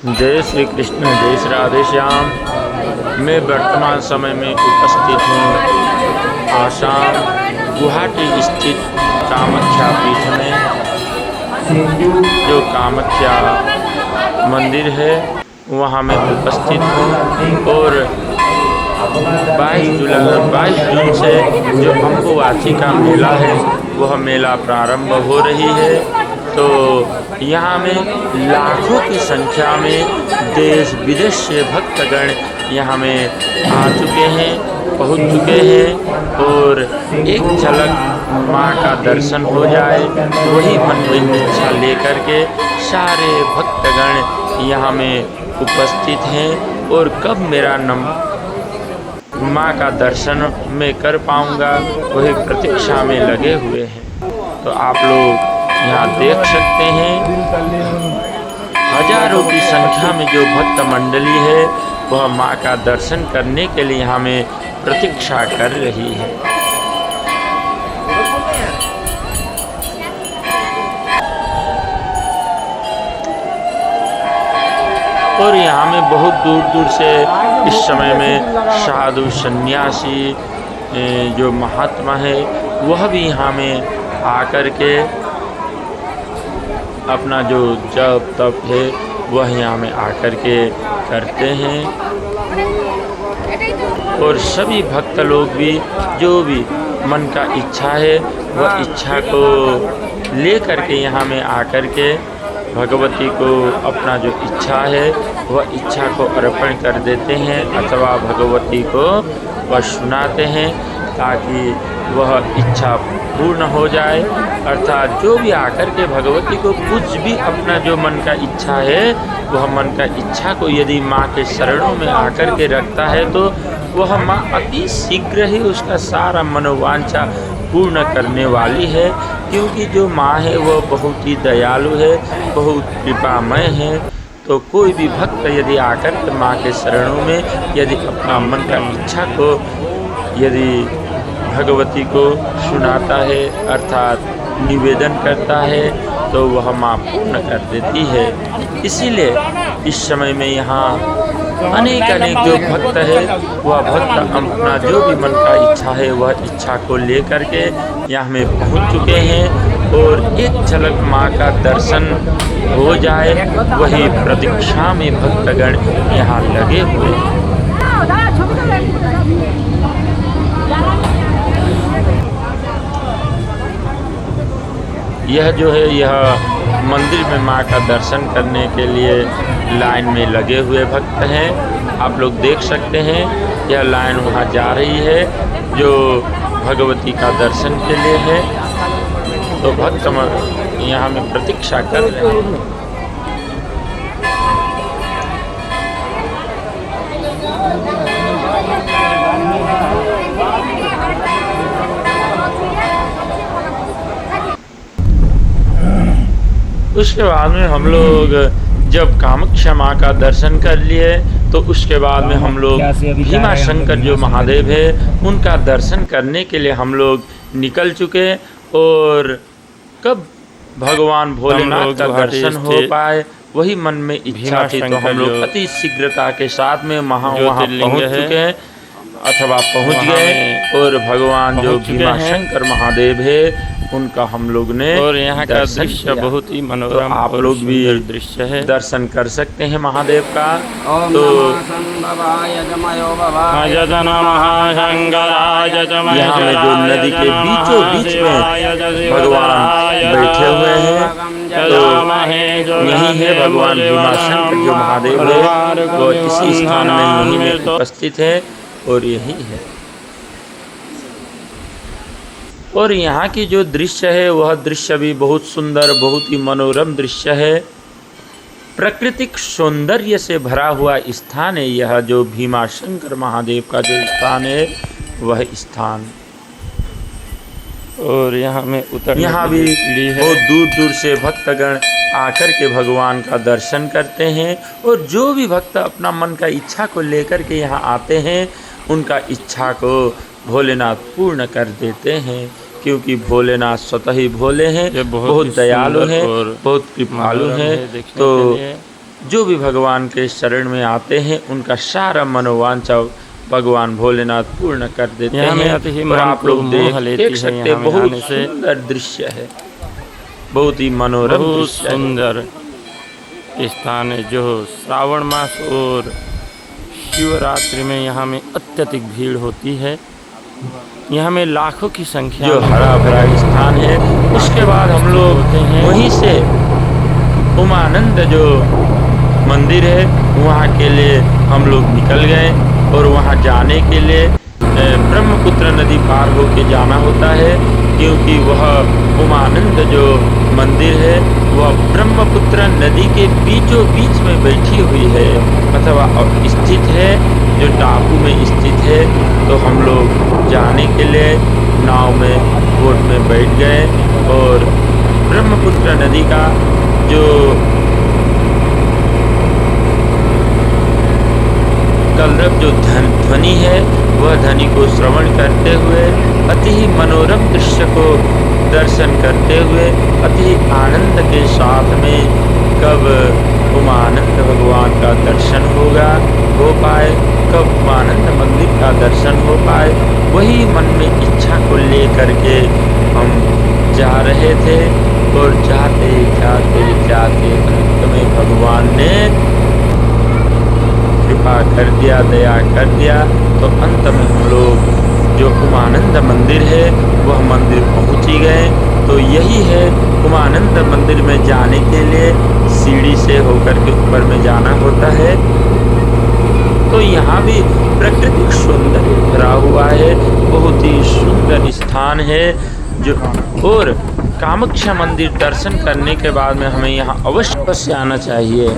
जय श्री कृष्ण, जय श्री राधे श्याम। मैं वर्तमान समय में उपस्थित हूँ आसाम गुवाहाटी स्थित कामाख्या पीठ में। जो कामाख्या मंदिर है वहाँ मैं उपस्थित हूँ और 22 जून से जो अम्बुबाची का मेला है वह मेला प्रारंभ हो रही है। तो यहाँ में लाखों की संख्या में देश विदेश से भक्तगण यहाँ में आ चुके हैं, पहुँच चुके हैं और एक झलक माँ का दर्शन हो जाए वही मन में इच्छा लेकर के सारे भक्तगण यहाँ में उपस्थित हैं। और कब मेरा माँ का दर्शन मैं कर पाऊँगा वही प्रतीक्षा में लगे हुए हैं। तो आप लोग यहाँ देख सकते हैं हजारों की संख्या में जो भक्त मंडली है वह माँ का दर्शन करने के लिए यहाँ में प्रतीक्षा कर रही है। और यहाँ में बहुत दूर दूर से इस समय में साधु सन्यासी जो महात्मा है वह भी यहाँ में आकर के अपना जो जप तप है वह यहाँ में आकर के करते हैं। और सभी भक्त लोग भी जो भी मन का इच्छा है वह इच्छा को ले करके यहाँ में आकर के भगवती को अपना जो इच्छा है वह इच्छा को अर्पण कर देते हैं अथवा भगवती को वह सुनाते हैं ताकि वह इच्छा पूर्ण हो जाए। अर्थात जो भी आकर के भगवती को कुछ भी अपना जो मन का इच्छा है वह मन का इच्छा को यदि माँ के शरणों में आकर के रखता है तो वह माँ अति शीघ्र ही उसका सारा मनोवांछा पूर्ण करने वाली है। क्योंकि जो माँ है वह बहुत ही दयालु है, बहुत कृपामय है। तो कोई भी भक्त यदि आकर के माँ के शरणों में यदि अपना मन का इच्छा को यदि भगवती को सुनाता है अर्थात निवेदन करता है तो वह माँ पूर्ण कर देती है। इसीलिए इस समय में यहाँ अनेक जो भक्त है वह भक्त अपना जो भी मन का इच्छा है वह इच्छा को लेकर के यहाँ में पहुँच चुके हैं। और एक झलक माँ का दर्शन हो जाए वही प्रतीक्षा में भक्तगण यहाँ लगे हुए हैं। यह जो है यह मंदिर में माँ का दर्शन करने के लिए लाइन में लगे हुए भक्त हैं। आप लोग देख सकते हैं यह लाइन वहाँ जा रही है जो भगवती का दर्शन के लिए है। तो भक्त यहाँ में प्रतीक्षा कर रहे हैं। उसके बाद में हम लोग जब कामाख्या माँ का दर्शन कर लिए तो उसके बाद में हम लोग भीमा शंकर जो महादेव है उनका दर्शन करने के लिए हम लोग निकल चुके। और कब भगवान भोलेनाथ का दर्शन हो पाए वही मन में इच्छा थी। तो हम लोग अति शीघ्रता के साथ में वहाँ पहुँच चुके हैं अथवा पहुँच गए। और भगवान जो भीमा शंकर महादेव है उनका हम लोग ने और यहाँ का दृश्य बहुत ही मनोरम। तो आप लोग भी दृश्य है दर्शन कर सकते हैं महादेव का। तो यहाँ में जो नदी के बीचों बीच में भगवान बैठे हुए हैं तो यही है भगवान भीमा शंकर जो महादेव है वो इसी स्थान में यहीं में उपस्थित है और यही है। और यहाँ की जो दृश्य है वह दृश्य भी बहुत सुंदर बहुत ही मनोरम दृश्य है। प्राकृतिक सौंदर्य से भरा हुआ स्थान है यह जो भीमा शंकर महादेव का जो स्थान है वह स्थान। और यहाँ में यहाँ भी बहुत दूर दूर से भक्तगण आकर के भगवान का दर्शन करते हैं। और जो भी भक्त अपना मन का इच्छा को लेकर के यहाँ आते हैं उनका इच्छा को भोलेनाथ पूर्ण कर देते हैं। क्योंकि भोलेनाथ स्वतः ही भोले हैं, बहुत दयालु हैं, बहुत कृपालु हैं। तो जो भी भगवान के शरण में आते हैं उनका सारा मनोवांछा भगवान भोलेनाथ पूर्ण कर देते हैं। और आप लोग देख सकते हैं, बहुत सुंदर दृश्य है, बहुत ही मनोरम, बहुत सुंदर स्थान है। जो श्रावण मास और शिवरात्रि में यहाँ में अत्यधिक भीड़ होती है। यहाँ में लाखों की संख्या जो हरा भरा स्थान है। उसके बाद हम लोग वहीं से उमानंद जो मंदिर है वहाँ के लिए हम लोग निकल गए और वहाँ जाने के लिए ब्रह्मपुत्र नदी पार होके जाना होता है, क्योंकि वह उमानंद जो मंदिर है वह ब्रह्मपुत्र नदी के बीचों बीच में बैठी हुई है अथवा स्थित है, जो टापू में स्थित है। तो हम लोग जाने के लिए नाव में, बोट में बैठ गए और ब्रह्मपुत्र नदी का जो कलरव जो ध्वनि है वह ध्वनि को श्रवण करते हुए अति ही मनोरम दृश्य को दर्शन करते हुए अति ही आनंद के साथ में कब उमानंद भगवान का दर्शन हो पाए, कब उमानंद मंदिर का दर्शन हो पाए, वही मन में इच्छा को लेकर के हम जा रहे थे। और जाते जाते जाते अंत में भगवान ने कृपा कर दिया, दया कर दिया। तो अंत में हम लोग जो उमानंद मंदिर है वह मंदिर पहुंच ही गए। तो यही है, उमानंद मंदिर में जाने के लिए सीढ़ी से होकर के ऊपर में जाना होता है। तो यहाँ भी प्राकृतिक सौंदर्य भरा हुआ है, बहुत ही सुंदर स्थान है। जो और कामाख्या मंदिर दर्शन करने के बाद में हमें यहाँ अवश्य आना चाहिए।